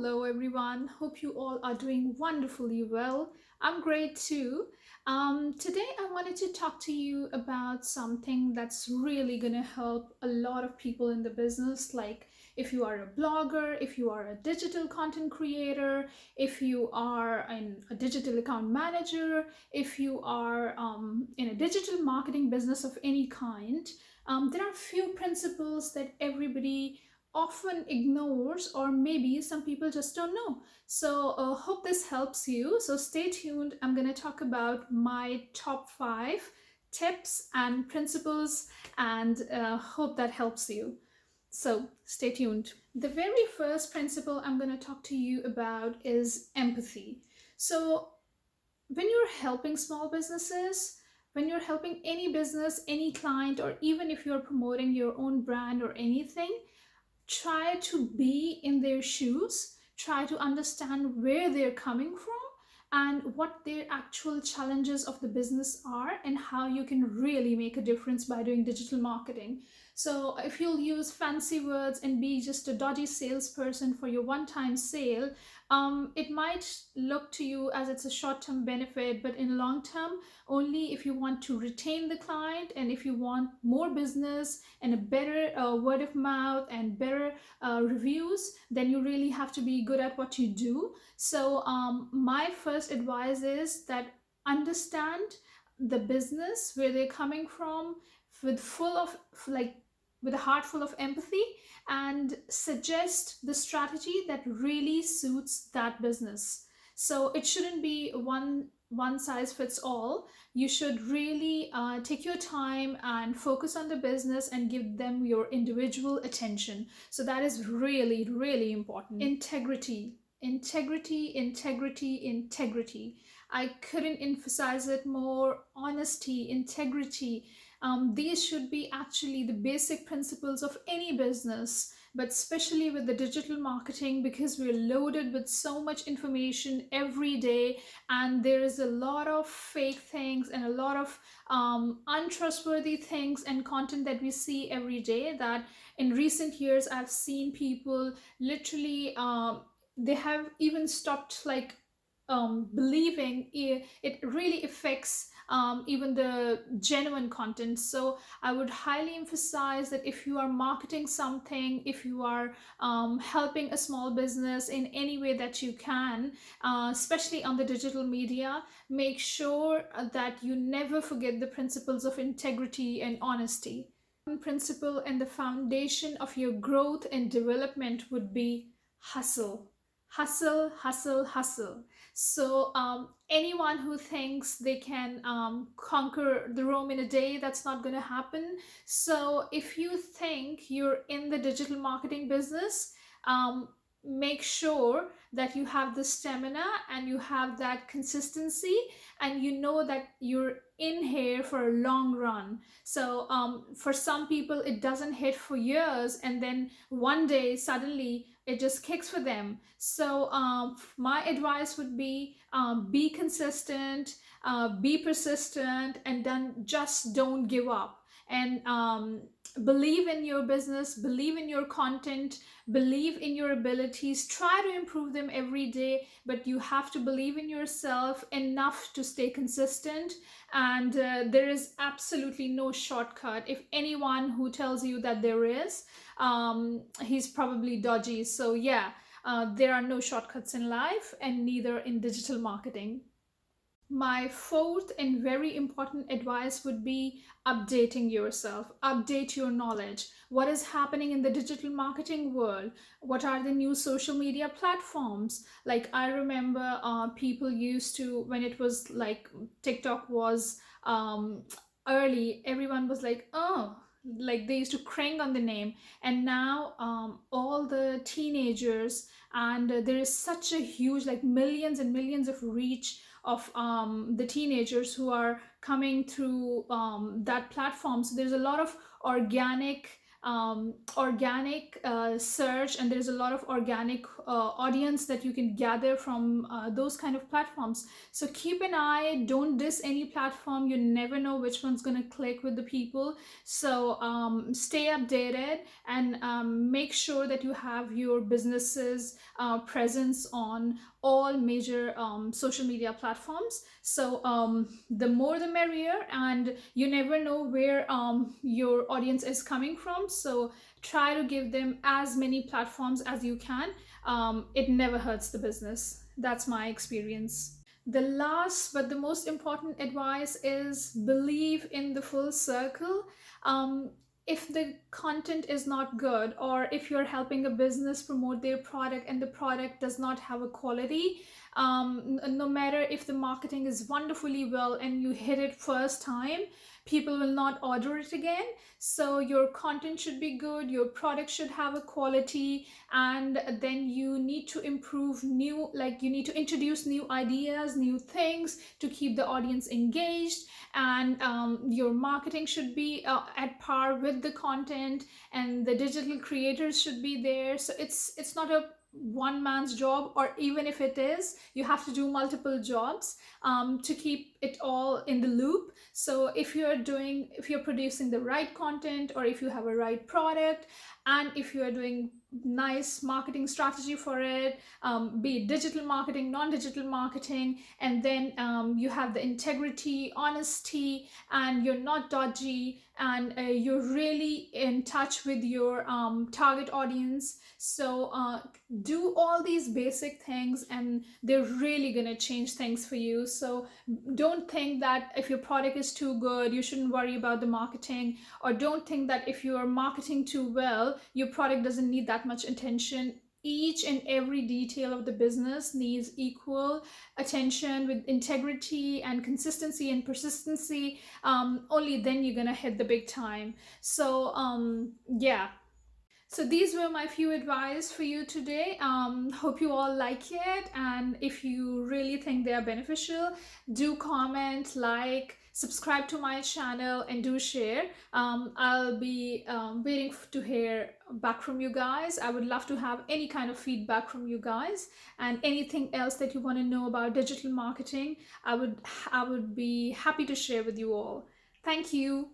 Hello, everyone. Hope you all are doing wonderfully well. I'm great too. Today, I wanted to talk to you about something that's really going to help a lot of people in the business. Like, if you are a blogger, if you are a digital content creator, if you are a digital account manager, if you are in a digital marketing business of any kind, there are few principles that everybody often ignores, or maybe some people just don't know. So hope this helps you, so stay tuned. I'm going to talk about my top 5 tips and principles, and hope that helps you. So stay tuned. The very first principle I'm going to talk to you about is empathy. So when you're helping small businesses, when you're helping any business, any client, or even if you're promoting your own brand or anything, try to be in their shoes, try to understand where they're coming from and what their actual challenges of the business are, and how you can really make a difference by doing digital marketing. So if you'll use fancy words and be just a dodgy salesperson for your one-time sale, it might look to you as it's a short-term benefit, but in long term, only if you want to retain the client and if you want more business and a better word of mouth and better reviews, then you really have to be good at what you do. So my first advice is that understand the business, where they're coming from, with full of like with a heart full of empathy, and suggest the strategy that really suits that business. So it shouldn't be one size fits all. You should really take your time and focus on the business and give them your individual attention. So that is really, really important. Integrity, integrity, integrity, integrity. I couldn't emphasize it more. Honesty, integrity. These should be actually the basic principles of any business, but especially with the digital marketing, because we're loaded with so much information every day, and there is a lot of fake things and a lot of untrustworthy things and content that we see every day, that in recent years I've seen people literally they have even stopped believing it really affects even the genuine content. So I would highly emphasize that if you are marketing something, if you are helping a small business in any way that you can, especially on the digital media, make sure that you never forget the principles of integrity and honesty. One principle and the foundation of your growth and development would be hustle. Hustle, hustle, hustle. So anyone who thinks they can conquer the Rome in a day, that's not going to happen. So if you think you're in the digital marketing business, make sure that you have the stamina and you have that consistency, and you know that you're in here for a long run. So for some people it doesn't hit for years, and then one day suddenly it just kicks for them. So my advice would be consistent, be persistent, and then just don't give up. And believe in your business, believe in your content, believe in your abilities, try to improve them every day, but you have to believe in yourself enough to stay consistent. And there is absolutely no shortcut. If anyone who tells you that there is, he's probably dodgy. So yeah, there are no shortcuts in life, and neither in digital marketing. My fourth and very important advice would be updating yourself, update your knowledge. What is happening in the digital marketing world? What are the new social media platforms? Like, I remember people used to, when it was like TikTok was early, everyone was like, oh, like they used to crank on the name. And now all the teenagers, and there is such a huge, like millions and millions of reach of the teenagers who are coming through that platform. So there's a lot of organic organic search, and there's a lot of organic audience that you can gather from those kind of platforms. So keep an eye, don't diss any platform. You never know which one's going to click with the people. So stay updated, and make sure that you have your business's presence on all major social media platforms. So the more the merrier, and you never know where your audience is coming from. So try to give them as many platforms as you can. It never hurts the business. That's my experience. The last but the most important advice is believe in the full circle. Um, if the content is not good, or if you're helping a business promote their product and the product does not have a quality, no matter if the marketing is wonderfully well and you hit it first time, people will not order it again. So your content should be good, your product should have a quality, and then you need to improve new, like you need to introduce new ideas, new things to keep the audience engaged. And your marketing should be at par with the content, and the digital creators should be there. So it's not a one man's job, or even if it is, you have to do multiple jobs to keep it all in the loop. So if you're producing the right content, or if you have a right product, and if you are doing nice marketing strategy for it, be it digital marketing, non-digital marketing, and then you have the integrity, honesty, and you're not dodgy, and you're really in touch with your target audience. So do all these basic things, and they're really gonna change things for you. So don't think that if your product is too good, you shouldn't worry about the marketing, or don't think that if you are marketing too well, your product doesn't need that much attention. Each and every detail of the business needs equal attention. With integrity and consistency and persistency, only then you're gonna hit the big time. So yeah, so these were my few advice for you today. Hope you all like it, and if you really think they are beneficial, do comment, like, subscribe to my channel, and do share. I'll be waiting to hear back from you guys. I would love to have any kind of feedback from you guys, and anything else that you want to know about digital marketing. I would be happy to share with you all. Thank you.